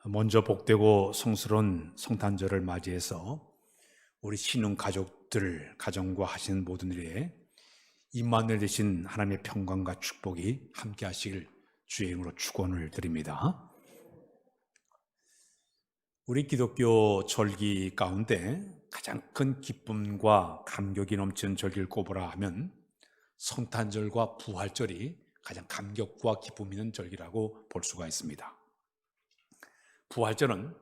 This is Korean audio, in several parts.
먼저 복되고 성스러운 성탄절을 맞이해서 우리 신흥 가족들, 가정과 하시는 모든 일에 임마누엘 되신 하나님의 평강과 축복이 함께 하시길 주의 이름으로 축원을 드립니다. 우리 기독교 절기 가운데 가장 큰 기쁨과 감격이 넘치는 절기를 꼽으라 하면 성탄절과 부활절이 가장 감격과 기쁨이 있는 절기라고 볼 수가 있습니다. 부활절은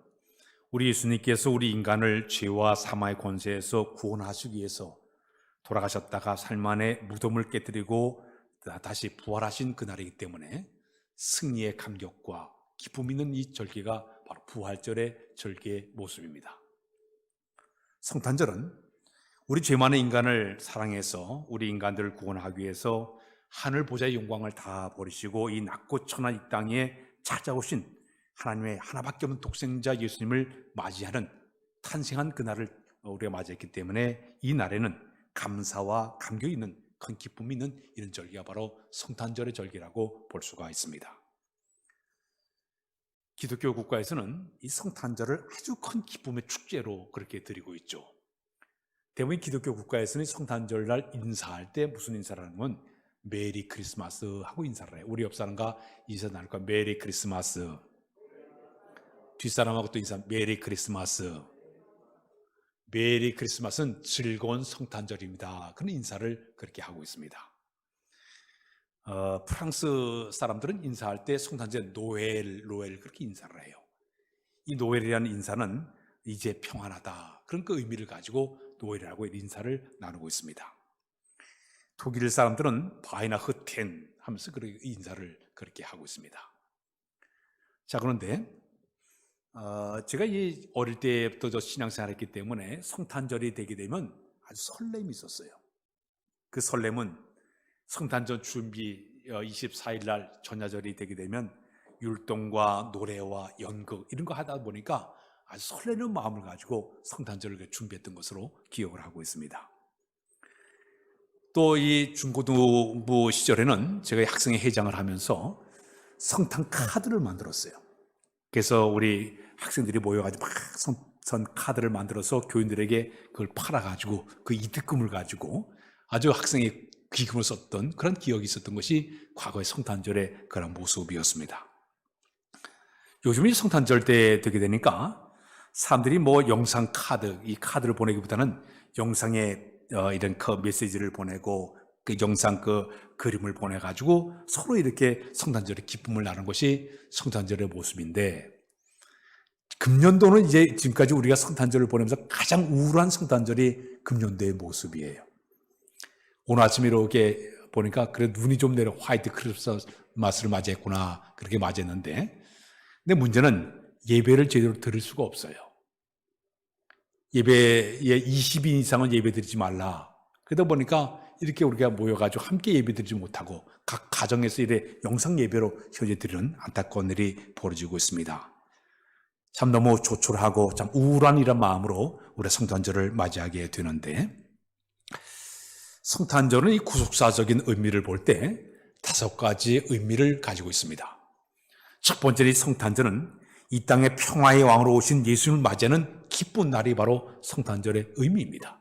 우리 예수님께서 우리 인간을 죄와 사망의 권세에서 구원하시기 위해서 돌아가셨다가 삶 안에 무덤을 깨뜨리고 다시 부활하신 그날이기 때문에 승리의 감격과 기쁨 있는 이 절기가 바로 부활절의 절기의 모습입니다. 성탄절은 우리 죄 많은 인간을 사랑해서 우리 인간들을 구원하기 위해서 하늘 보좌의 영광을 다 버리시고 이 낮고 천한 이 땅에 찾아오신 하나님의 하나밖에 없는 독생자 예수님을 맞이하는 탄생한 그날을 우리가 맞이했기 때문에 이 날에는 감사와 감격이 있는 큰 기쁨이 있는 이런 절기가 바로 성탄절의 절기라고 볼 수가 있습니다. 기독교 국가에서는 이 성탄절을 아주 큰 기쁨의 축제로 그렇게 드리고 있죠. 대부분 기독교 국가에서는 성탄절날 인사할 때 무슨 인사를 하면 메리 크리스마스 하고 인사를 해요. 우리 옆 사람과 인사 나눌 거야. 메리 크리스마스. 뒷사람하고 또 인사, 메리 크리스마스. 메리 크리스마스는 즐거운 성탄절입니다. 그런 인사를 그렇게 하고 있습니다. 프랑스 사람들은 인사할 때 성탄절 노엘 그렇게 인사를 해요. 이 노엘이라는 인사는 이제 평안하다 그런 그 의미를 가지고 노엘이라고 인사를 나누고 있습니다. 독일 사람들은 바이나흐텐 하면서 그렇게 인사를 그렇게 하고 있습니다. 자, 그런데 제가 어릴 때부터 신앙생활을 했기 때문에 성탄절이 되게 되면 아주 설렘이 있었어요. 그 설렘은 성탄절 준비 24일 날 전야절이 되게 되면 율동과 노래와 연극 이런 거 하다 보니까 아주 설레는 마음을 가지고 성탄절을 준비했던 것으로 기억을 하고 있습니다. 또 이 중고등부 시절에는 제가 학생회 회장을 하면서 성탄 카드를 만들었어요. 그래서 우리 학생들이 모여가지고 막 선 카드를 만들어서 교인들에게 그걸 팔아가지고 그 이득금을 가지고 아주 학생의 기금을 썼던 그런 기억이 있었던 것이 과거의 성탄절의 그런 모습이었습니다. 요즘이 성탄절 때 되게 되니까 사람들이 뭐 영상 카드, 이 카드를 보내기보다는 영상에 이런 메시지를 보내고 그 영상 그 그림을 보내가지고 서로 이렇게 성탄절의 기쁨을 나누는 것이 성탄절의 모습인데, 금년도는 이제 지금까지 우리가 성탄절을 보내면서 가장 우울한 성탄절이 금년도의 모습이에요. 오늘 아침에 이렇게 보니까 그래 눈이 좀 내려 화이트 크리스마스를 맞이했구나 그렇게 맞이했는데, 근데 문제는 예배를 제대로 드릴 수가 없어요. 예배에 20인 이상은 예배 드리지 말라. 그러다 보니까 이렇게 우리가 모여가지고 함께 예배 드리지 못하고 각 가정에서 이래 영상 예배로 현재 드리는 안타까운 일이 벌어지고 있습니다. 참 너무 조촐하고 참 우울한 이런 마음으로 우리 성탄절을 맞이하게 되는데, 성탄절은 이 구속사적인 의미를 볼 때 5가지 의미를 가지고 있습니다. 첫 번째, 이 성탄절은 이 땅의 평화의 왕으로 오신 예수님을 맞이하는 기쁜 날이 바로 성탄절의 의미입니다.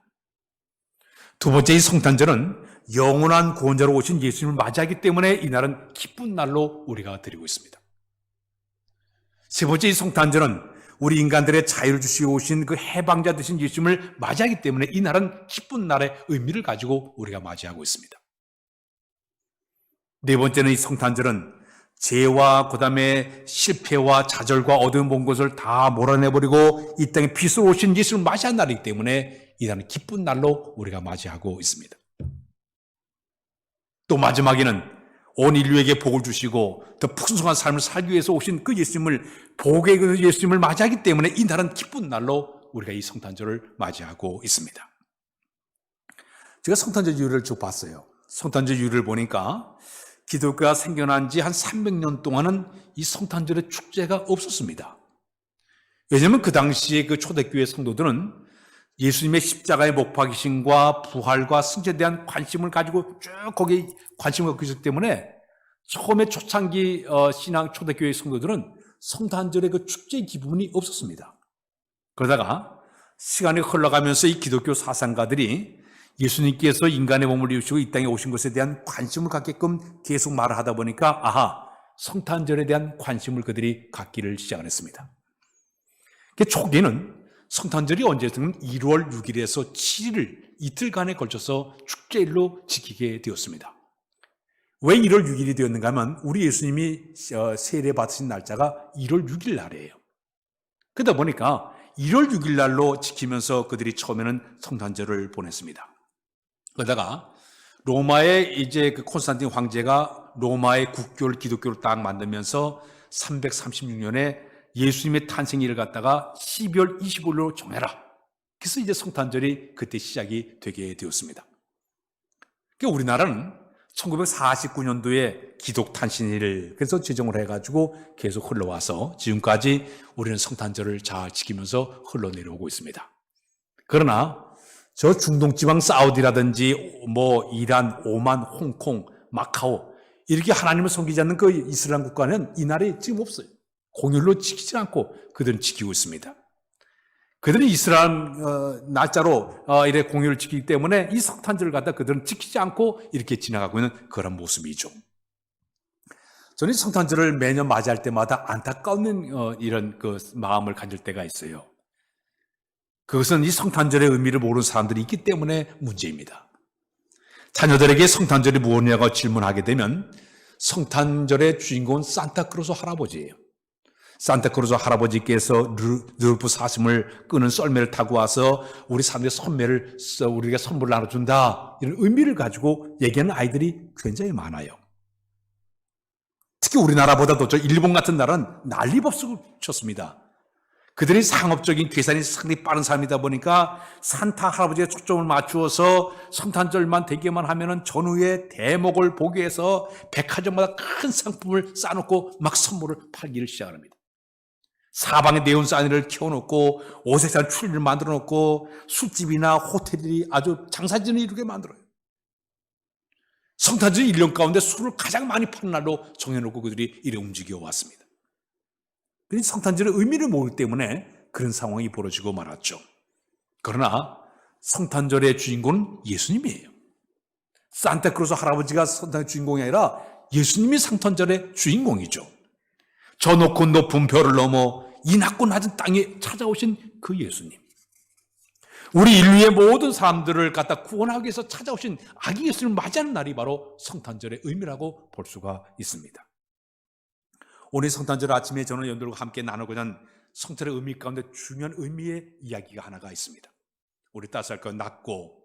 두 번째, 이 성탄절은 영원한 구원자로 오신 예수님을 맞이하기 때문에 이 날은 기쁜 날로 우리가 드리고 있습니다. 세 번째, 이 성탄절은 우리 인간들의 자유를 주시고 오신 그 해방자 되신 예수님을 맞이하기 때문에 이 날은 기쁜 날의 의미를 가지고 우리가 맞이하고 있습니다. 네 번째는 이 성탄절은 죄와 그다음에 실패와 좌절과 어두운 본 것을 다 몰아내버리고 이 땅에 빛으로 오신 예수님을 맞이한 날이기 때문에 이 날은 기쁜 날로 우리가 맞이하고 있습니다. 또 마지막에는 온 인류에게 복을 주시고 더 풍성한 삶을 살기 위해서 오신 그 예수님을, 복의 예수님을 맞이하기 때문에 이 날은 기쁜 날로 우리가 이 성탄절을 맞이하고 있습니다. 제가 성탄절 이유를 쭉 봤어요. 성탄절 이유를 보니까 기독교가 생겨난 지 한 300년 동안은 이 성탄절의 축제가 없었습니다. 왜냐하면 그 당시에 그 초대교회 성도들은 예수님의 십자가의 못 박이심과 부활과 승천에 대한 관심을 가지고 쭉 거기에 관심을 갖고 있었기 때문에 처음에 초창기 신앙 초대교회 성도들은 성탄절의 그 축제 기분이 없었습니다. 그러다가 시간이 흘러가면서 이 기독교 사상가들이 예수님께서 인간의 몸을 입으시고 이 땅에 오신 것에 대한 관심을 갖게끔 계속 말을 하다 보니까 성탄절에 대한 관심을 그들이 갖기를 시작했습니다. 초기에는 성탄절이 언제였냐면 1월 6일에서 7일 이틀간에 걸쳐서 축제일로 지키게 되었습니다. 왜 1월 6일이 되었는가 하면 우리 예수님이 세례 받으신 날짜가 1월 6일 날이에요. 그러다 보니까 1월 6일 날로 지키면서 그들이 처음에는 성탄절을 보냈습니다. 그러다가 로마의 이제 그 콘스탄틴 황제가 로마의 국교를 기독교로 딱 만들면서 336년에 예수님의 탄생일을 갖다가 12월 25일로 정해라. 그래서 이제 성탄절이 그때 시작이 되게 되었습니다. 그러니까 우리나라는 1949년도에 기독탄신일을 그래서 제정을 해가지고 계속 흘러와서 지금까지 우리는 성탄절을 잘 지키면서 흘러내려오고 있습니다. 그러나 저 중동 지방 사우디라든지 이란, 오만, 홍콩, 마카오 이렇게 하나님을 섬기지 않는 그 이슬람 국가는 이 나라에 지금 없어요. 공휴일로 지키지 않고 그들은 지키고 있습니다. 그들은 이슬람 날짜로 이렇게 공휴일을 지키기 때문에 이 성탄절을 갖다 그들은 지키지 않고 이렇게 지나가고 있는 그런 모습이죠. 저는 성탄절을 매년 맞이할 때마다 안타까운 이런 그 마음을 가질 때가 있어요. 그것은 이 성탄절의 의미를 모르는 사람들이 있기 때문에 문제입니다. 자녀들에게 성탄절이 무엇이냐고 질문하게 되면 성탄절의 주인공은 산타크로스 할아버지예요. 산타크로스 할아버지께서 르돌프 사슴을 끄는 썰매를 타고 와서 우리 사람들의 우리가 선물을 나눠준다 이런 의미를 가지고 얘기하는 아이들이 굉장히 많아요. 특히 우리나라보다도 저 일본 같은 나라는 난리법석을 쳤습니다. 그들이 상업적인 계산이 상당히 빠른 사람이다 보니까 산타 할아버지의 초점을 맞추어서 성탄절만 되기만 하면은 전후의 대목을 보기 위해서 백화점마다 큰 상품을 쌓아놓고 막 선물을 팔기를 시작합니다. 사방에 네온사인을 켜놓고 오색산 추리를 만들어놓고 술집이나 호텔이 아주 장사진을 이루게 만들어요. 성탄절 1년 가운데 술을 가장 많이 파는 날로 정해놓고 그들이 이래 움직여 왔습니다. 성탄절의 의미를 모르기 때문에 그런 상황이 벌어지고 말았죠. 그러나 성탄절의 주인공은 예수님이에요. 산타크로스 할아버지가 성탄의 주인공이 아니라 예수님이 성탄절의 주인공이죠. 저 높고 높은 별을 넘어 이 낮고 낮은 땅에 찾아오신 그 예수님. 우리 인류의 모든 사람들을 갖다 구원하기 위해서 찾아오신 아기 예수님을 맞이하는 날이 바로 성탄절의 의미라고 볼 수가 있습니다. 오늘 성탄절 아침에 저는 여러분들과 함께 나누고자 하는 성탄의 의미 가운데 중요한 의미의 이야기가 하나가 있습니다. 우리 따스할 거 낮고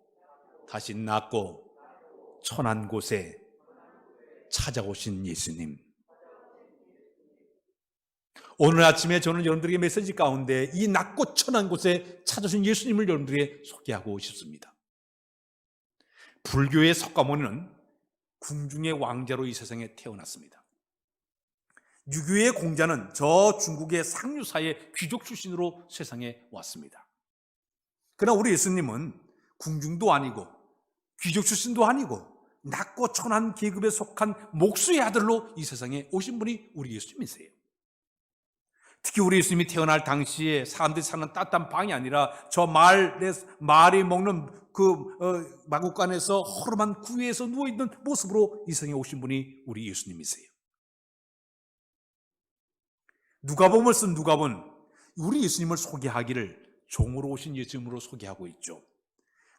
다시 낮고 천한 곳에 찾아오신 예수님. 오늘 아침에 저는 여러분들에게 메시지 가운데 이 낮고 천한 곳에 찾아오신 예수님을 여러분들에게 소개하고 싶습니다. 불교의 석가모니는 궁중의 왕자로 이 세상에 태어났습니다. 유교의 공자는 저 중국의 상류사의 귀족 출신으로 세상에 왔습니다. 그러나 우리 예수님은 궁중도 아니고 귀족 출신도 아니고 낮고 천한 계급에 속한 목수의 아들로 이 세상에 오신 분이 우리 예수님이세요. 특히 우리 예수님이 태어날 당시에 사람들이 사는 따뜻한 방이 아니라 저 말이 먹는 그 마구간에서 허름한 구유에서 누워있는 모습으로 이 세상에 오신 분이 우리 예수님이세요. 누가복음을 쓴 누가복음은 우리 예수님을 소개하기를 종으로 오신 예수님으로 소개하고 있죠.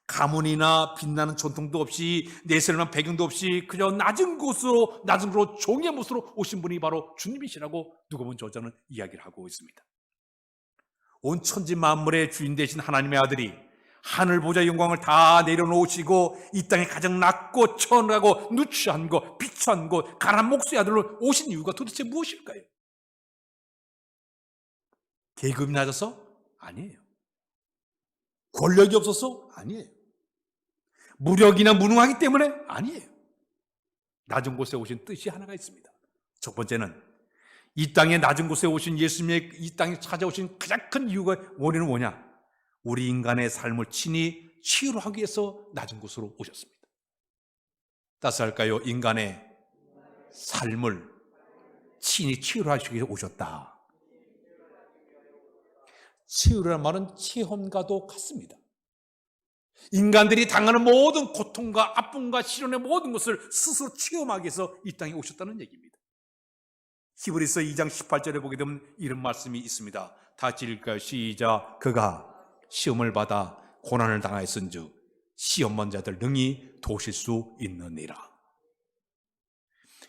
가문이나 빛나는 전통도 없이 내세련한 배경도 없이 그저 낮은 곳으로 종의 모습으로 오신 분이 바로 주님이시라고 누가복음 저자는 이야기를 하고 있습니다. 온 천지 만물의 주인 되신 하나님의 아들이 하늘 보좌 영광을 다 내려놓으시고 이 땅에 가장 낮고 천하고 누추한 곳, 비추한 곳, 가난한 목수의 아들로 오신 이유가 도대체 무엇일까요? 계급이 낮아서? 아니에요. 권력이 없어서? 아니에요. 무력이나 무능하기 때문에? 아니에요. 낮은 곳에 오신 뜻이 하나가 있습니다. 첫 번째는 이 땅에 낮은 곳에 오신 예수님의 이 땅에 찾아오신 가장 큰 이유가 원인은 뭐냐? 우리 인간의 삶을 친히 치유하기 위해서 낮은 곳으로 오셨습니다. 따스할까요? 인간의 삶을 친히 치유하시기 위해서 오셨다. 치유라는 말은 체험과도 같습니다. 인간들이 당하는 모든 고통과 아픔과 시련의 모든 것을 스스로 체험하기 위해서 이 땅에 오셨다는 얘기입니다. 히브리서 2장 18절에 보게 되면 이런 말씀이 있습니다. 다 같이 읽을까요? 시작. 그가 시험을 받아 고난을 당하였은즉 시험 본 자들 능히 도우실 수 있느니라.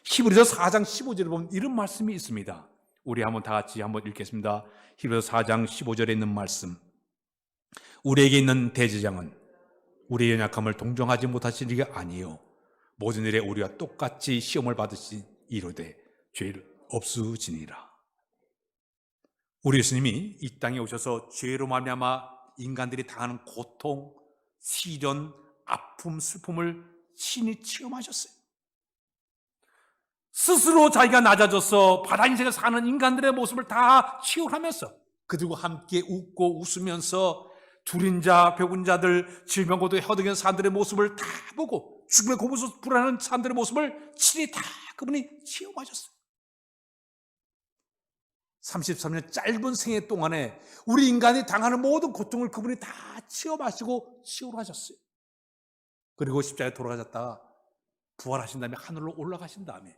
히브리서 4장 15절에 보면 이런 말씀이 있습니다. 우리 한번 다 같이 한번 읽겠습니다. 히브리서 4장 15절에 있는 말씀. 우리에게 있는 대제장은 우리의 연약함을 동정하지 못하실 리가 아니요 모든 일에 우리가 똑같이 시험을 받으신 이로되 죄를 없으시니라. 우리 예수님이 이 땅에 오셔서 죄로 말미암아 인간들이 당하는 고통, 시련, 아픔, 슬픔을 친히 체험하셨어요. 스스로 자기가 낮아져서 바다 인생을 사는 인간들의 모습을 다 체험하면서 그들과 함께 웃고 웃으면서 둘인 자, 배군 자들, 질병고도에 허덕이는 사람들의 모습을 다 보고 죽음의 고무에서 불안한 사람들의 모습을 친히 다 그분이 체험하셨어요. 33년 짧은 생애 동안에 우리 인간이 당하는 모든 고통을 그분이 다 체험하시고 치유하셨어요. 그리고 십자가에 돌아가셨다가 부활하신 다음에 하늘로 올라가신 다음에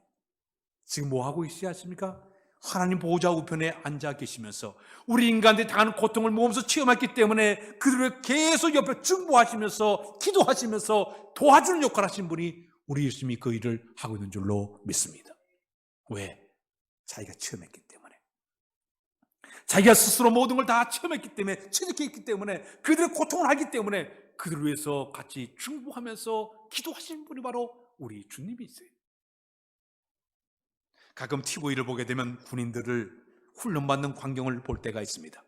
지금 뭐 하고 계시십니까? 하나님 보호자 우편에 앉아 계시면서 우리 인간들이 당하는 고통을 몸소 체험했기 때문에 그들을 계속 옆에 중보하시면서 기도하시면서 도와주는 역할을 하신 분이 우리 예수님이 그 일을 하고 있는 줄로 믿습니다. 왜? 자기가 체험했기 때문에. 자기가 스스로 모든 걸 다 체험했기 때문에, 체득했기 때문에, 그들의 고통을 알기 때문에 그들을 위해서 같이 중보하면서 기도하시는 분이 바로 우리 주님이세요. 가끔 TV를 보게 되면 군인들을 훈련받는 광경을 볼 때가 있습니다.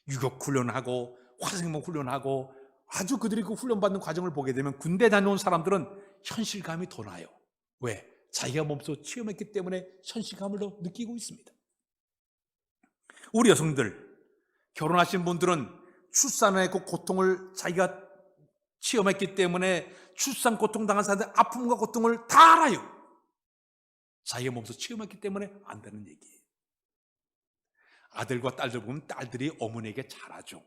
유격 훈련하고 화생방 훈련하고 아주 그들이 그 훈련받는 과정을 보게 되면 군대 다녀온 사람들은 현실감이 더 나요. 왜? 자기가 몸소 체험했기 때문에 현실감을 더 느끼고 있습니다. 우리 여성들, 결혼하신 분들은 출산의 그 고통을 자기가 체험했기 때문에 출산 고통 당한 사람들 아픔과 고통을 다 알아요. 자기가 몸소 체험했기 때문에 안다는 얘기예요. 아들과 딸들 보면 딸들이 어머니에게 잘하죠.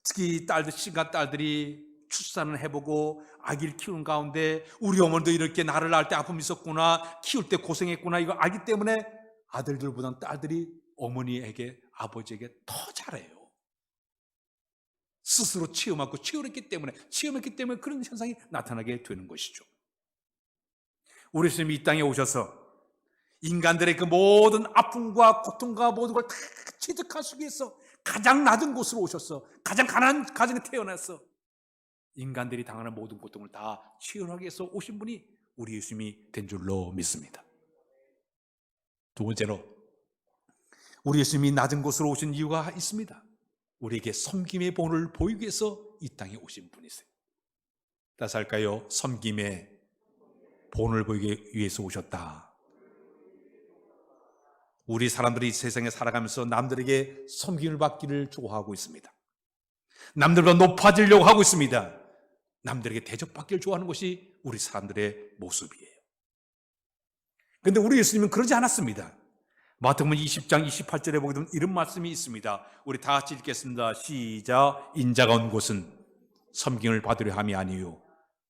특히 딸들, 시간 딸들이 출산을 해보고 아기를 키우는 가운데 우리 어머니도 이렇게 나를 낳을 때 아픔이 있었구나, 키울 때 고생했구나 이거 알기 때문에 아들들보다는 딸들이 어머니에게, 아버지에게 더 잘해요. 스스로 체험하고 체험했기 때문에 그런 현상이 나타나게 되는 것이죠. 우리 예수님이 이 땅에 오셔서 인간들의 그 모든 아픔과 고통과 모든 걸 다 체득하시기 위해서 가장 낮은 곳으로 오셔서 가장 가난한 가정에 태어나서 인간들이 당하는 모든 고통을 다 체험하기 위해서 오신 분이 우리 예수님이 된 줄로 믿습니다. 두 번째로 우리 예수님이 낮은 곳으로 오신 이유가 있습니다. 우리에게 섬김의 본을 보이기 위해서 이 땅에 오신 분이세요. 다시 할까요? 섬김의 본을 보이기 위해서 오셨다. 우리 사람들이 세상에 살아가면서 남들에게 섬김을 받기를 좋아하고 있습니다. 남들보다 높아지려고 하고 있습니다. 남들에게 대접받기를 좋아하는 것이 우리 사람들의 모습이에요. 그런데 우리 예수님은 그러지 않았습니다. 마태복음 20장 28절에 보게 되면 이런 말씀이 있습니다. 우리 다 같이 읽겠습니다. 시작. 인자가 온 곳은 섬김을 받으려 함이 아니요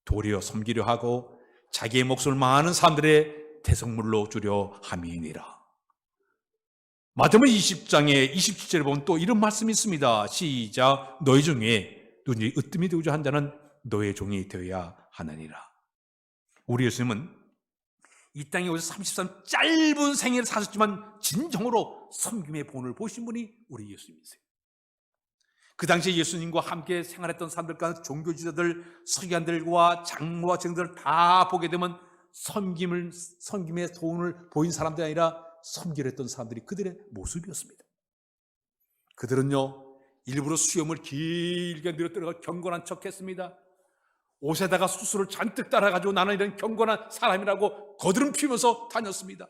도리어 섬기려 하고 자기의 목숨을 많은 사람들의 대성물로 주려 함이니라. 마태복음 20장의 27절에 보면 또 이런 말씀이 있습니다. 시작. 너희 중에 누구든지 으뜸이 되고자 한 자는 너의 종이 되어야 하느니라. 우리 예수님은 이 땅에 오셔서 33 짧은 생애를 사셨지만 진정으로 섬김의 본을 보신 분이 우리 예수님이세요. 그 당시에 예수님과 함께 생활했던 사람들 가운데 종교지도자들, 서기관들과 장로와 정들을 다 보게 되면 섬김의 도움을 보인 사람들이 아니라 섬기려 했던 사람들이 그들의 모습이었습니다. 그들은요, 일부러 수염을 길게 늘어뜨려 경건한 척했습니다. 옷에다가 수술을 잔뜩 따라가지고 나는 이런 경건한 사람이라고 거드름 피우면서 다녔습니다.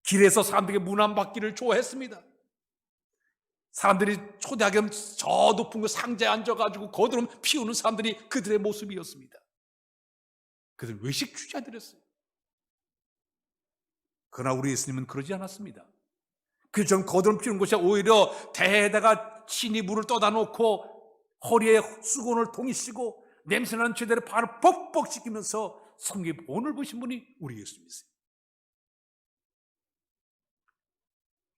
길에서 사람들에게 문안받기를 좋아했습니다. 사람들이 초대하게 저 높은 그 상자에 앉아가지고 거드름 피우는 사람들이 그들의 모습이었습니다. 그들 외식주의자들이었어요. 그러나 우리 예수님은 그러지 않았습니다. 전 거드름 피우는 것이 오히려 대에다가 친히 물을 떠다 놓고 허리에 수건을 동이시고 냄새나는 죄대로 발을 뻑뻑 씻기면서 성경의 본을 보신 분이 우리 예수님이세요.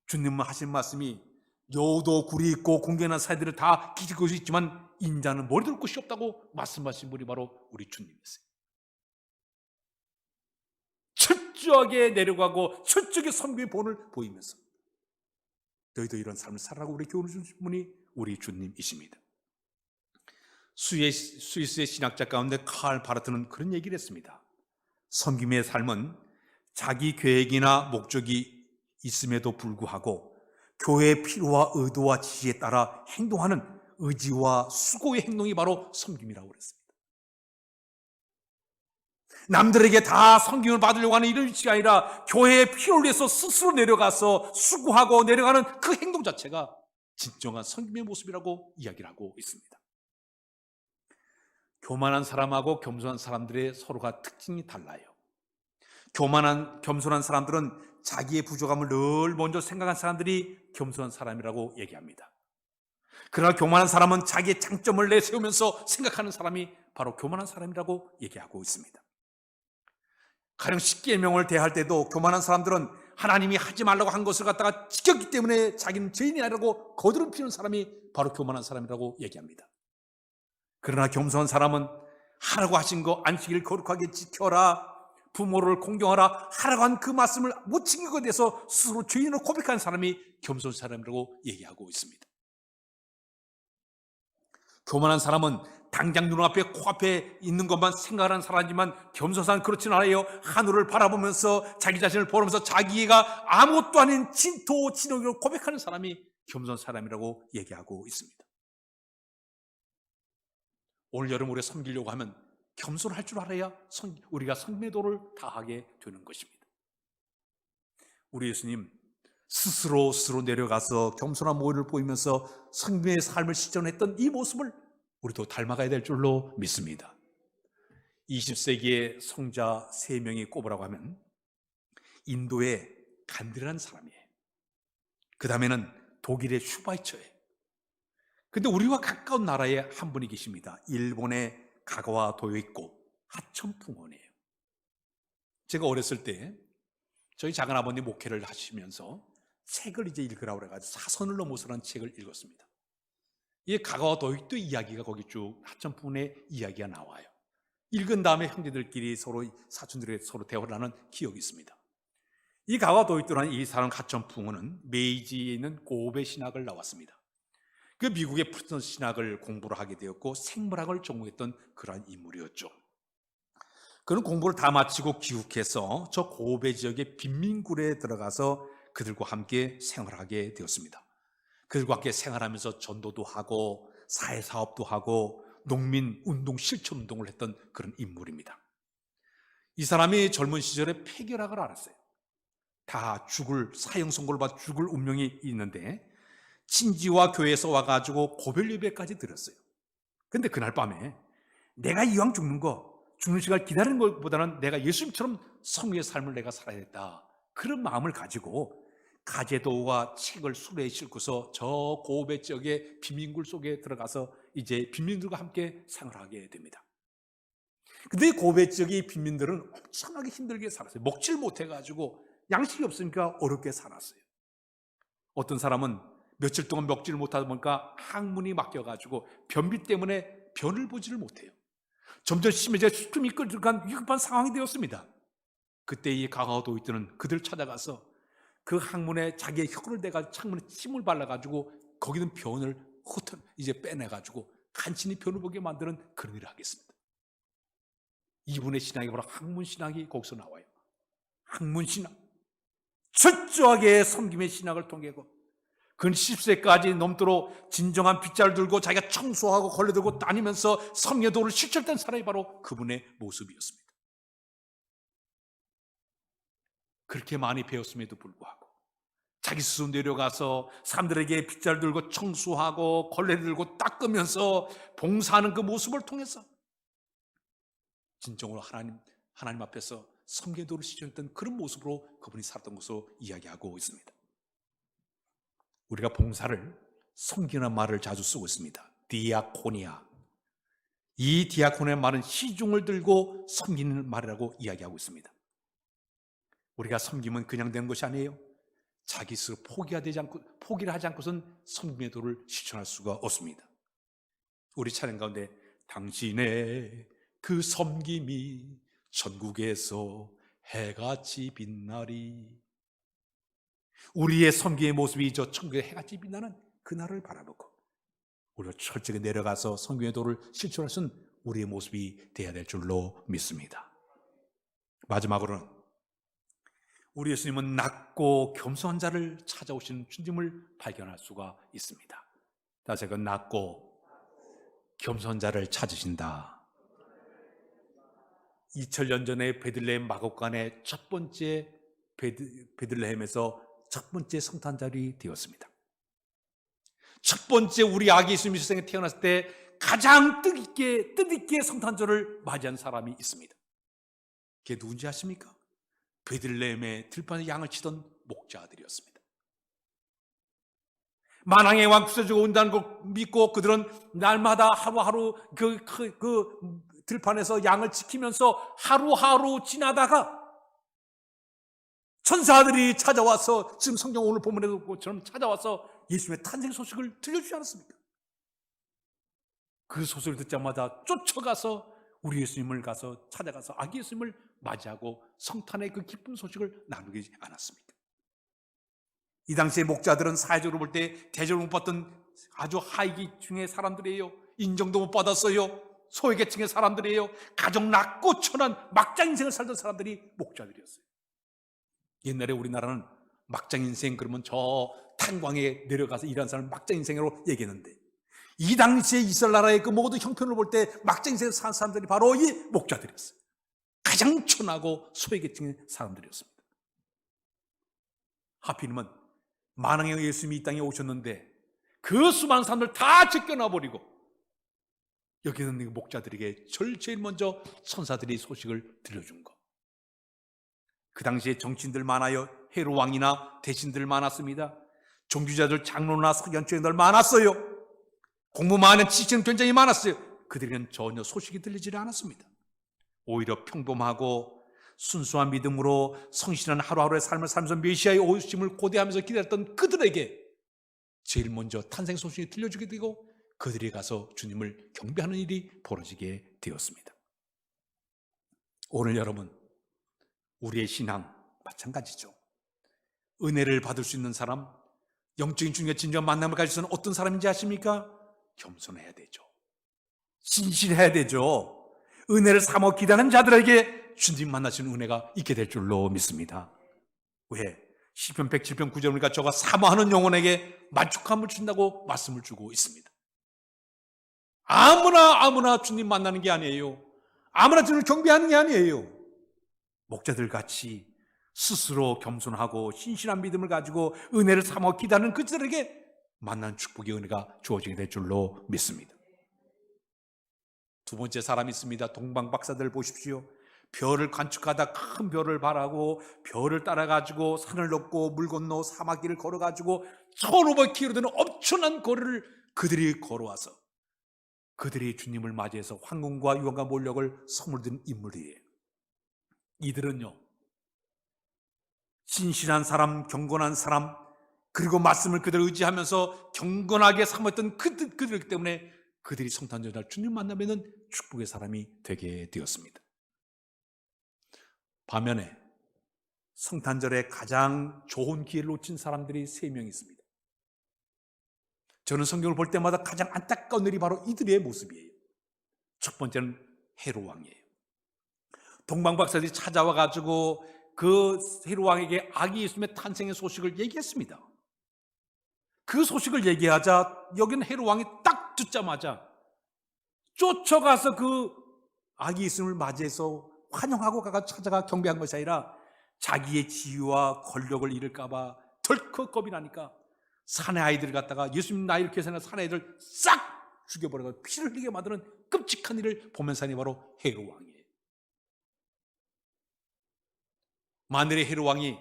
주님은 하신 말씀이 여우도 굴이 있고 공견한 사이들을 다 기질 것이 있지만 인자는 머리 둘 곳이 없다고 말씀하신 분이 바로 우리 주님이세요. 철저하게 내려가고 철저하게 성경의 본을 보이면서 너희도 이런 삶을 살아가고 우리 교훈을 주신 분이 우리 주님이십니다. 스위스의 신학자 가운데 칼 바르트는 그런 얘기를 했습니다. 섬김의 삶은 자기 계획이나 목적이 있음에도 불구하고 교회의 필요와 의도와 지시에 따라 행동하는 의지와 수고의 행동이 바로 섬김이라고 그랬습니다. 남들에게 다 섬김을 받으려고 하는 이런 위치가 아니라 교회의 필요를 위해서 스스로 내려가서 수고하고 내려가는 그 행동 자체가 진정한 섬김의 모습이라고 이야기를 하고 있습니다. 교만한 사람하고 겸손한 사람들의 서로가 특징이 달라요. 겸손한 사람들은 자기의 부족함을 늘 먼저 생각한 사람들이 겸손한 사람이라고 얘기합니다. 그러나 교만한 사람은 자기의 장점을 내세우면서 생각하는 사람이 바로 교만한 사람이라고 얘기하고 있습니다. 가령 십계명을 대할 때도 교만한 사람들은 하나님이 하지 말라고 한 것을 갖다가 지켰기 때문에 자기는 죄인이 아니라고 거드름 피우는 사람이 바로 교만한 사람이라고 얘기합니다. 그러나 겸손한 사람은 하라고 하신 거 안식일 거룩하게 지켜라, 부모를 공경하라 하라고 한 그 말씀을 못 지킨 것에 대해서 스스로 죄인으로 고백한 사람이 겸손한 사람이라고 얘기하고 있습니다. 교만한 사람은 당장 눈앞에 코앞에 있는 것만 생각하는 사람이지만 겸손한 사람은 그렇지는 않아요. 하늘을 바라보면서 자기 자신을 보면서 자기가 아무것도 아닌 진토 진흙으로 고백하는 사람이 겸손한 사람이라고 얘기하고 있습니다. 올 여름 우리가 섬기려고 하면 겸손할 줄 알아야 우리가 섬김의 도를 다하게 되는 것입니다. 우리 예수님 스스로 내려가서 겸손한 모습을 보이면서 섬김의 삶을 실천했던 이 모습을 우리도 닮아가야 될 줄로 믿습니다. 20세기의 성자 3명이 꼽으라고 하면 인도의 간디라는 사람이에요. 그 다음에는 독일의 슈바이처예요. 근데 우리와 가까운 나라에 한 분이 계십니다. 일본의 가가와 도요이코 하천풍원이에요. 제가 어렸을 때 저희 작은아버님 목회를 하시면서 책을 이제 읽으라고 그래가지고 사선을 넘어서라는 책을 읽었습니다. 이 가가와 도요이코 이야기가 거기 쭉 하천풍원의 이야기가 나와요. 읽은 다음에 형제들끼리 서로 사촌들이 서로 대화를 하는 기억이 있습니다. 이 가가와 도요이코라는 이 사람 하천풍원은 메이지에 있는 고베 신학을 나왔습니다. 그 미국의 프로테스탄트 신학을 공부를 하게 되었고 생물학을 전공했던 그러한 인물이었죠. 그는 공부를 다 마치고 귀국해서 저 고베 지역의 빈민굴에 들어가서 그들과 함께 생활하게 되었습니다. 그들과 함께 생활하면서 전도도 하고 사회사업도 하고 농민 운동, 실천 운동을 했던 그런 인물입니다. 이 사람이 젊은 시절에 폐결학을 알았어요. 다 사형 선고를 받아 죽을 운명이 있는데 친지와 교회에서 와가지고 고별 예배까지 드렸어요. 근데 그날 밤에 내가 이왕 죽는 시간을 기다리는 것보다는 내가 예수님처럼 성의 삶을 내가 살아야겠다. 그런 마음을 가지고 가제도와 책을 수레에 싣고서 저 고베 지역의 빈민굴 속에 들어가서 이제 빈민들과 함께 생활하게 됩니다. 근데 고베 지역의 빈민들은 엄청나게 힘들게 살았어요. 먹질 못해가지고 양식이 없으니까 어렵게 살았어요. 어떤 사람은 며칠 동안 먹지를 못하다 보니까 항문이 막혀가지고 변비 때문에 변을 보지를 못해요. 점점 심해져 숨이 끌어간 위급한 상황이 되었습니다. 그때 이 가가와 도요이코는 그들 찾아가서 그 항문에 자기의 혀를 대가 창문에 침을 발라가지고 거기는 변을 이제 빼내가지고 간신히 변을 보게 만드는 그런 일을 하겠습니다. 이분의 신앙이 바로 학문신학이 거기서 나와요. 학문신학. 철저하게 섬김의 신학을 통해서 그는 10세까지 넘도록 진정한 빗자루 들고 자기가 청소하고 걸레들고 다니면서 섬김의 도를 실천했던 사람이 바로 그분의 모습이었습니다. 그렇게 많이 배웠음에도 불구하고 자기 스스로 내려가서 사람들에게 빗자루 들고 청소하고 걸레 들고 닦으면서 봉사하는 그 모습을 통해서 진정으로 하나님 앞에서 섬김의 도를 실천했던 그런 모습으로 그분이 살았던 것으로 이야기하고 있습니다. 우리가 봉사를 섬기는 말을 자주 쓰고 있습니다. 디아코니아. 이 디아코니아 말은 시중을 들고 섬기는 말이라고 이야기하고 있습니다. 우리가 섬기면 그냥 되는 것이 아니에요. 자기 스스로 포기를 하지 않고선 섬김의 도를 실천할 수가 없습니다. 우리 찬양 가운데 당신의 그 섬김이 전국에서 해같이 빛나리. 우리의 섬김의 모습이 저 천국의 해같이 빛나는 그날을 바라보고 우리가 철저하게 내려가서 섬김의 도를 실천할 수 있는 우리의 모습이 되어야 될 줄로 믿습니다. 마지막으로는 우리 예수님은 낮고 겸손한 자를 찾아오시는 주님을 발견할 수가 있습니다. 다시 한번 낮고 겸손한 자를 찾으신다. 2000년 전에 베들레헴 마곡간의 첫 번째 베들레헴에서 첫 번째 성탄절이 되었습니다. 첫 번째 우리 아기 예수님이 세상에 태어났을 때 가장 뜻있게 성탄절을 맞이한 사람이 있습니다. 그게 누군지 아십니까? 베들레헴의 들판에 양을 치던 목자들이었습니다. 만왕의 왕 구세주가 온다는 걸 믿고 그들은 날마다 하루하루 그 들판에서 양을 지키면서 하루하루 지나다가 천사들이 찾아와서 지금 성경 오늘 본문에 것처럼 찾아와서 예수님의 탄생 소식을 들려주지 않았습니까? 그 소식을 듣자마자 쫓아가서 우리 예수님을 찾아가서 아기 예수님을 맞이하고 성탄의 그 기쁜 소식을 나누지 않았습니까? 이 당시에 목자들은 사회적으로 볼 때 대접을 못 받던 아주 하위계층의 사람들이에요. 인정도 못 받았어요. 소외계층의 사람들이에요. 가정 낮고 천한 막장 인생을 살던 사람들이 목자들이었어요. 옛날에 우리나라는 막장 인생 그러면 저 탄광에 내려가서 일하는 사람을 막장 인생으로 얘기했는데 이 당시에 이스라엘 나라의 그 모든 형편을 볼 때 막장 인생을 사는 사람들이 바로 이 목자들이었어요. 가장 천하고 소외계층의 사람들이었습니다. 하필이면 만왕의 예수님이 이 땅에 오셨는데 그 수많은 사람들 다 제껴놔버리고 여기 있는 목자들에게 제일 먼저 천사들이 소식을 들려준 것. 그 당시에 정치인들 많아요. 헤롯 왕이나 대신들 많았습니다. 종교자들, 장로나 석연초행들 많았어요. 공부 많은 지식은 굉장히 많았어요. 그들에게는 전혀 소식이 들리지 않았습니다. 오히려 평범하고 순수한 믿음으로 성실한 하루하루의 삶을 살면서 메시아의 오심을 고대하면서 기다렸던 그들에게 제일 먼저 탄생 소식이 들려주게 되고 그들이 가서 주님을 경배하는 일이 벌어지게 되었습니다. 오늘 여러분, 우리의 신앙 마찬가지죠. 은혜를 받을 수 있는 사람, 영적인 주님과 진정한 만남을 가질 수 있는 어떤 사람인지 아십니까? 겸손해야 되죠. 신실해야 되죠. 은혜를 사모 기다리는 자들에게 주님 만나시는 은혜가 있게 될 줄로 믿습니다. 왜? 시편 107편 9절 보니까 저가 사모하는 영혼에게 만족함을 준다고 말씀을 주고 있습니다. 아무나 주님 만나는 게 아니에요. 아무나 주님을 경배하는 게 아니에요. 목자들 같이 스스로 겸손하고 신실한 믿음을 가지고 은혜를 삼아 기다리는 그들에게 만난 축복의 은혜가 주어지게 될 줄로 믿습니다. 두 번째 사람이 있습니다. 동방 박사들 보십시오. 별을 관측하다 큰 별을 바라고 별을 따라가지고 산을 넘고 물 건너 사막길을 걸어가지고 1500km 되는 엄청난 거리를 그들이 걸어와서 그들이 주님을 맞이해서 황금과 유황과 몰력을 선물 드린 인물이에요. 이들은요, 신실한 사람, 경건한 사람, 그리고 말씀을 그대로 의지하면서 경건하게 삼았던 그들이기 때문에 그들이 성탄절 날 주님 만나면 축복의 사람이 되게 되었습니다. 반면에 성탄절에 가장 좋은 기회를 놓친 사람들이 3명 있습니다. 저는 성경을 볼 때마다 가장 안타까운 일이 바로 이들의 모습이에요. 첫 번째는 헤롯 왕이에요. 동방박사들이 찾아와 가지고 그 헤롯 왕에게 아기 예수님의 탄생의 소식을 얘기했습니다. 그 소식을 얘기하자 여기는 헤롯 왕이 딱 듣자마자 쫓아가서 그 아기 예수님을 맞이해서 환영하고 찾아가 경배한 것이 아니라 자기의 지위와 권력을 잃을까 봐 덜컥 겁이 나니까 사내 아이들을 갖다가 예수님 나 이렇게 해서 사내 아이들 싹 죽여버려서 피를 흘리게 만드는 끔찍한 일을 보면서 하니 바로 헤롯 왕이에요. 만일에 헤롯 왕이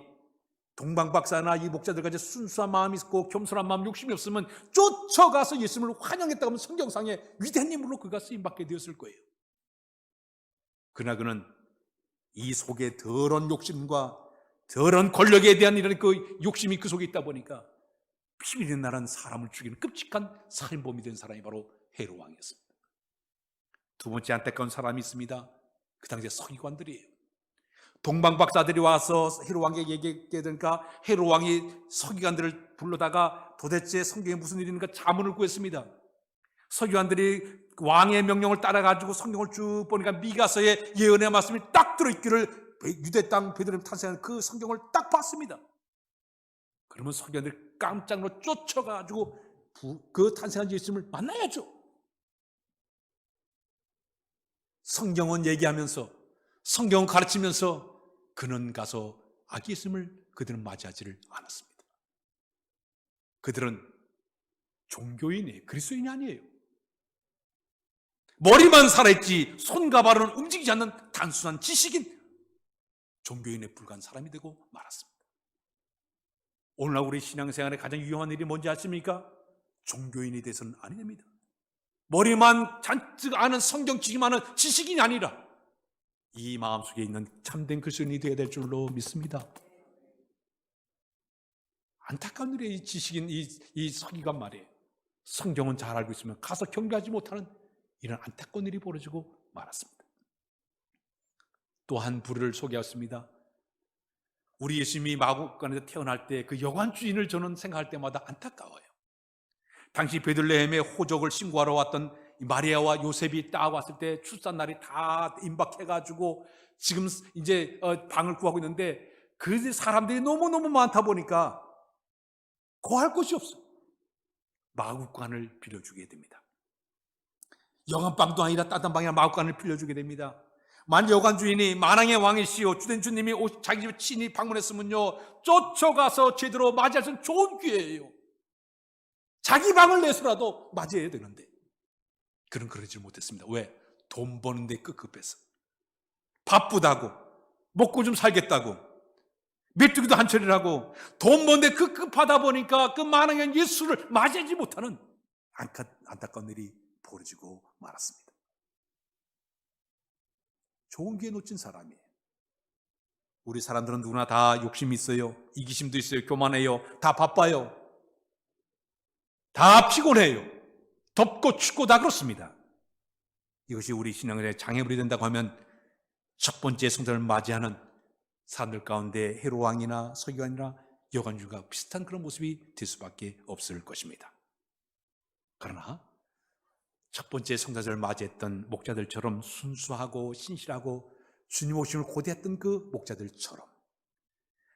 동방박사나 이 목자들까지 순수한 마음이 있고 겸손한 마음, 욕심이 없으면 쫓아가서 예수님을 환영했다고 하면 성경상에 위대한 인물로 그가 쓰임받게 되었을 거예요. 그러나 그는 이 속에 더러운 욕심과 더러운 권력에 대한 이런 그 욕심이 그 속에 있다 보니까 피비린 나라는 사람을 죽이는 끔찍한 살인범이 된 사람이 바로 헤롯 왕이었습니다. 두 번째 안타까운 사람이 있습니다. 그 당시에 서기관들이에요. 동방박사들이 와서 헤롯 왕에게 얘기하게 되니까 헤롯 왕이 서기관들을 불러다가 도대체 성경에 무슨 일이 있는가 자문을 구했습니다. 서기관들이 왕의 명령을 따라가지고 성경을 쭉 보니까 미가서의 예언의 말씀이 딱 들어있기를 유대 땅 베들레헴 탄생한 그 성경을 딱 봤습니다. 그러면 서기관들이 깜짝 놀라 쫓아가지고 그 탄생한 예수님을 만나야죠. 성경은 얘기하면서 성경은 가르치면서 그는 가서 아기 예수님을 그들은 맞이하지를 않았습니다. 그들은 종교인이에요. 그리스도인이 아니에요. 머리만 살아있지 손과 발은 움직이지 않는 단순한 지식인 종교인에 불과한 사람이 되고 말았습니다. 오늘날 우리 신앙생활에 가장 유용한 일이 뭔지 아십니까? 종교인이 돼서는 아니 됩니다. 머리만 잔뜩 아는 성경 지식만은 지식인이 아니라 이 마음속에 있는 참된 그리스도인이 되어야 될 줄로 믿습니다. 안타까운 일이에요. 이 지식인, 이 서기관 말이에요. 성경은 잘 알고 있으면 가서 경배하지 못하는 이런 안타까운 일이 벌어지고 말았습니다. 또 한 부류를 소개했습니다. 우리 예수님이 마구간에서 태어날 때 그 여관 주인을 저는 생각할 때마다 안타까워요. 당시 베들레헴에 호적을 신고하러 왔던 마리아와 요셉이 딱 왔을 때 출산날이 다 임박해가지고 지금 이제 방을 구하고 있는데 그 사람들이 너무너무 많다 보니까 거할 곳이 없어. 마구간을 빌려주게 됩니다. 여관방도 아니라 따뜻한 방이나 마구간을 빌려주게 됩니다. 만일 여관 주인이 만왕의 왕이시오 주된 주님이 자기 집에 친히 방문했으면요 쫓아가서 제대로 맞이할 수 있는 좋은 기회예요. 자기 방을 내서라도 맞이해야 되는데 그는 그러지 못했습니다. 왜? 돈 버는데 급급해서 바쁘다고 먹고 좀 살겠다고 메뚜기도 한철이라고 돈 버는데 급급하다 보니까 그 만왕의 예수를 맞이하지 못하는 안타까운 일이 벌어지고 말았습니다. 좋은 기회 놓친 사람이에요. 우리 사람들은 누구나 다 욕심이 있어요. 이기심도 있어요. 교만해요. 다 바빠요. 다 피곤해요. 덥고 춥고 다 그렇습니다. 이것이 우리 신앙의 장애물이 된다고 하면 첫 번째 성전을 맞이하는 사람들 가운데 헤롯 왕이나 서기관이나 여관주가 비슷한 그런 모습이 될 수밖에 없을 것입니다. 그러나 첫 번째 성전을 맞이했던 목자들처럼 순수하고 신실하고 주님 오심을 고대했던 그 목자들처럼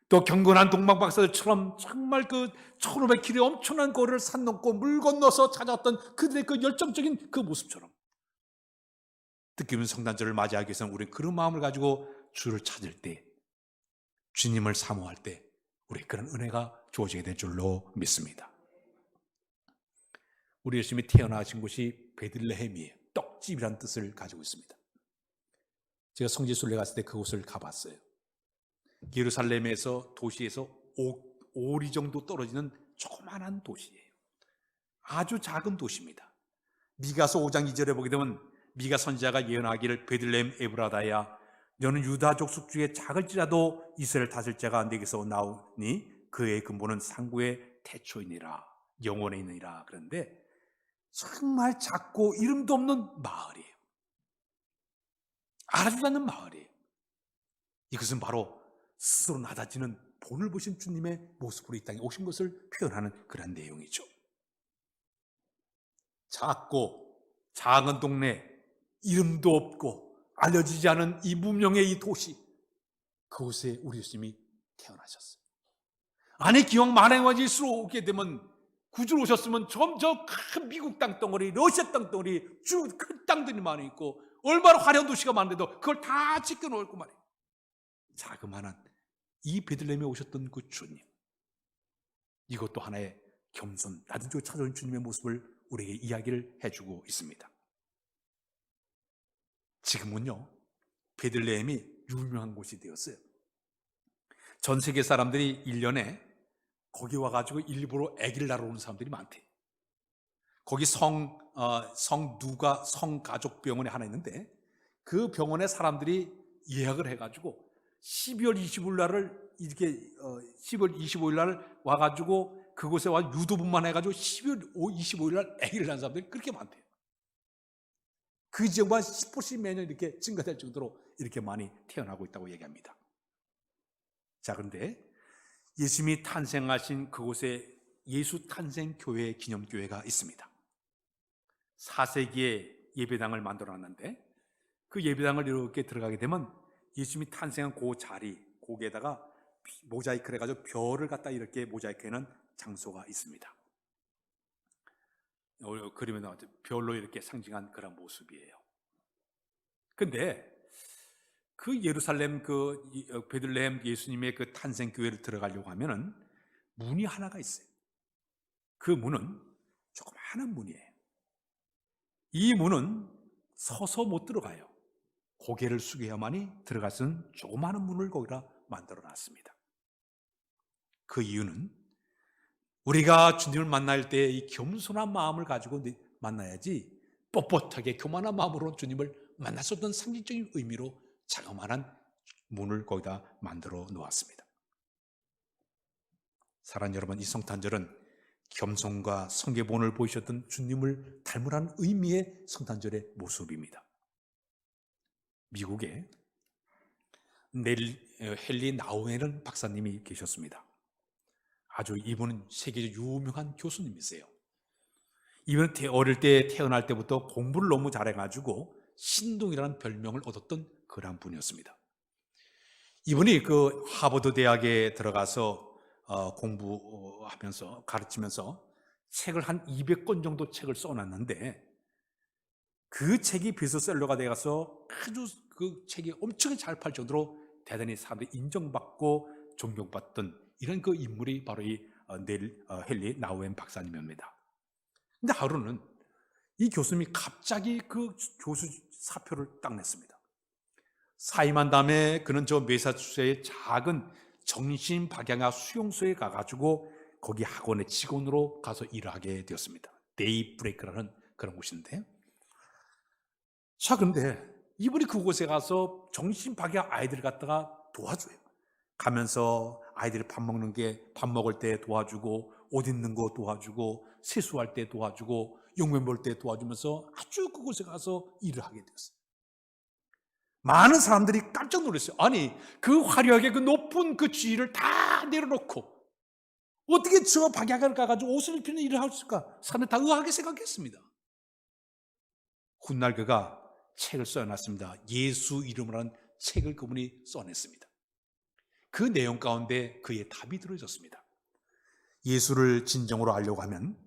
또 경건한 동방박사들처럼 정말 그 1500km 엄청난 거리를 산 넘고 물 건너서 찾아왔던 그들의 그 열정적인 그 모습처럼 뜻깊은 성탄절을 맞이하기 위해서는 우리는 그런 마음을 가지고 주를 찾을 때 주님을 사모할 때 우리 그런 은혜가 주어지게 될 줄로 믿습니다. 우리 예수님이 태어나신 곳이 베들레헴이에요. 떡집이라는 뜻을 가지고 있습니다. 제가 성지순례 갔을 때 그곳을 가봤어요. 예루살렘에서 도시에서 오리 정도 떨어지는 조그만한 도시예요. 아주 작은 도시입니다. 미가서 5장 2절에 보게 되면 미가 선지자가 예언하기를 베들레헴 에브라다야 너는 유다 족속 중에 작을지라도 이스라엘 다스릴 자가 내게서 나오니 그의 근본은 상고의 태초이니라 영원에 있느니라. 그런데 정말 작고 이름도 없는 마을이에요. 알아주지 않는 마을이에요. 이것은 바로 스스로 낮아지는 본을 보신 주님의 모습으로 이 땅에 오신 것을 표현하는 그런 내용이죠. 작고 작은 동네, 이름도 없고 알려지지 않은 이 무명의 이 도시, 그곳에 우리 예수님이 태어나셨어요. 아니 기왕 만행과 예수로 오게 되면 구주로 오셨으면 점점 큰 미국 땅덩어리, 러시아 땅덩어리, 쭉 큰 땅들이 많이 있고 얼마나 화려한 도시가 많은데도 그걸 다 지켜놓을 거 말이에요. 자그마한 이 베들레헴에 오셨던 그 주님, 이것도 하나의 겸손, 낮은 쪽에 찾아온 주님의 모습을 우리에게 이야기를 해주고 있습니다. 지금은요 베들레헴이 유명한 곳이 되었어요. 전 세계 사람들이 1년에 거기 와가지고 일부러 아기를 낳으러 오는 사람들이 많대. 거기 성가족병원에 하나 있는데 그 병원에 사람들이 예약을 해가지고 12월 25일 날을 이렇게 12월 25일 날 와가지고 그곳에 와 유도분만 해가지고 12월 25일 날 아기를 낳은 사람들이 그렇게 많대요. 그 지역만 10%씩 매년 이렇게 증가될 정도로 이렇게 많이 태어나고 있다고 얘기합니다. 자, 그런데 예수님이 탄생하신 그곳에 예수 탄생 교회 기념교회가 있습니다. 4세기에 예배당을 만들어놨는데 그 예배당을 이렇게 들어가게 되면 예수님이 탄생한 그 자리, 거기에다가 모자이크를 해가지고 별을 갖다 이렇게 모자이크해놓은 장소가 있습니다. 그림에 나왔죠. 별로 이렇게 상징한 그런 모습이에요. 근데 그 예루살렘 베들레헴 예수님의 그 탄생 교회를 들어가려고 하면은 문이 하나가 있어요. 그 문은 조그마한 문이에요. 이 문은 서서 못 들어가요. 고개를 숙여야만이 들어갈 수 있는 조그마한 문을 거기다 만들어 놨습니다. 그 이유는 우리가 주님을 만날 때 이 겸손한 마음을 가지고 만나야지 뻣뻣하게 교만한 마음으로 주님을 만날 수 없는 상징적인 의미로 자그마한 문을 거기다 만들어 놓았습니다. 사랑하는 여러분, 이 성탄절은 겸손과 성의 본을 보이셨던 주님을 닮으라는 의미의 성탄절의 모습입니다. 미국에 헨리 나우엔이라는 박사님이 계셨습니다. 아주 이분은 세계적 유명한 교수님이세요. 이분은 어릴 때 태어날 때부터 공부를 너무 잘해가지고 신동이라는 별명을 얻었던 그런 분이었습니다. 이분이 그 하버드 대학에 들어가서 공부하면서 가르치면서 책을 한 200권 정도 책을 써놨는데 그 책이 베스트셀러가 되어서 아주 그 책이 엄청 잘 팔 정도로 대단히 사람들이 인정받고 존경받던 이런 그 인물이 바로 이 헨리 나우엔 박사님입니다. 근데 하루는 이 교수님이 갑자기 그 교수 사표를 딱 냈습니다. 사임한 다음에 그는 저 매사추세츠의 작은 정신박양학 수용소에 가가지고 거기 학원의 직원으로 가서 일을 하게 되었습니다. 데이 브레이크라는 그런 곳인데, 자, 근데 이분이 그곳에 가서 정신박양 아이들을 갖다가 도와줘요. 가면서 아이들이 밥 먹을 때 도와주고, 옷 입는 거 도와주고, 세수할 때 도와주고, 용면 볼 때 도와주면서 아주 그곳에 가서 일을 하게 되었어요. 많은 사람들이 깜짝 놀랐어요. 아니, 그 화려하게 그 높은 그 지위를 다 내려놓고 어떻게 저 박약을 가가지고 옷을 입히는 일을 할 수 있을까? 사람들이 다 의아하게 생각했습니다. 훗날 그가 책을 써놨습니다. 예수 이름으로 하는 책을 그분이 써냈습니다. 그 내용 가운데 그의 답이 들어있었습니다. 예수를 진정으로 알려고 하면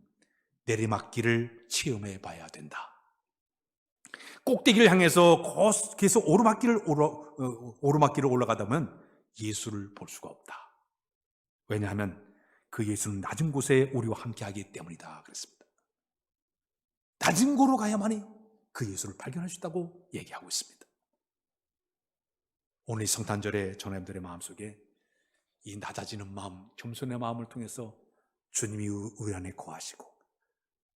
내리막길을 체험해 봐야 된다. 꼭대기를 향해서 계속 오르막길을 올라가다 보면 예수를 볼 수가 없다. 왜냐하면 그 예수는 낮은 곳에 우리와 함께하기 때문이다 그랬습니다. 낮은 곳으로 가야만이 그 예수를 발견할 수 있다고 얘기하고 있습니다. 오늘 이 성탄절에 저놈들의 마음속에 이 낮아지는 마음, 겸손의 마음을 통해서 주님이 우리 안에 거하시고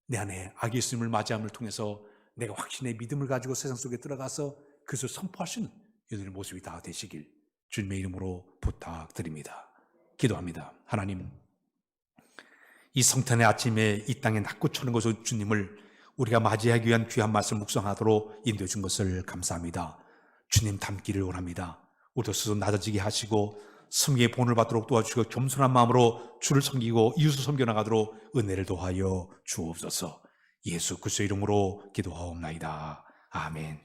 내 안에 아기 예수님을 맞이함을 통해서 내가 확신의 믿음을 가지고 세상 속에 들어가서 그것을 선포할 수 있는 여러분의 모습이 다 되시길 주님의 이름으로 부탁드립니다. 기도합니다. 하나님, 이 성탄의 아침에 이 땅에 낮고 초는 것을 주님을 우리가 맞이하기 위한 귀한 말씀 묵상하도록 인도해 준 것을 감사합니다. 주님 닮기를 원합니다. 우리도 스스로 낮아지게 하시고 섬기의 본을 받도록 도와주시고 겸손한 마음으로 주를 섬기고 이웃을 섬겨나가도록 은혜를 도하여 주옵소서. 예수 그리스도의 이름으로 기도하옵나이다. 아멘.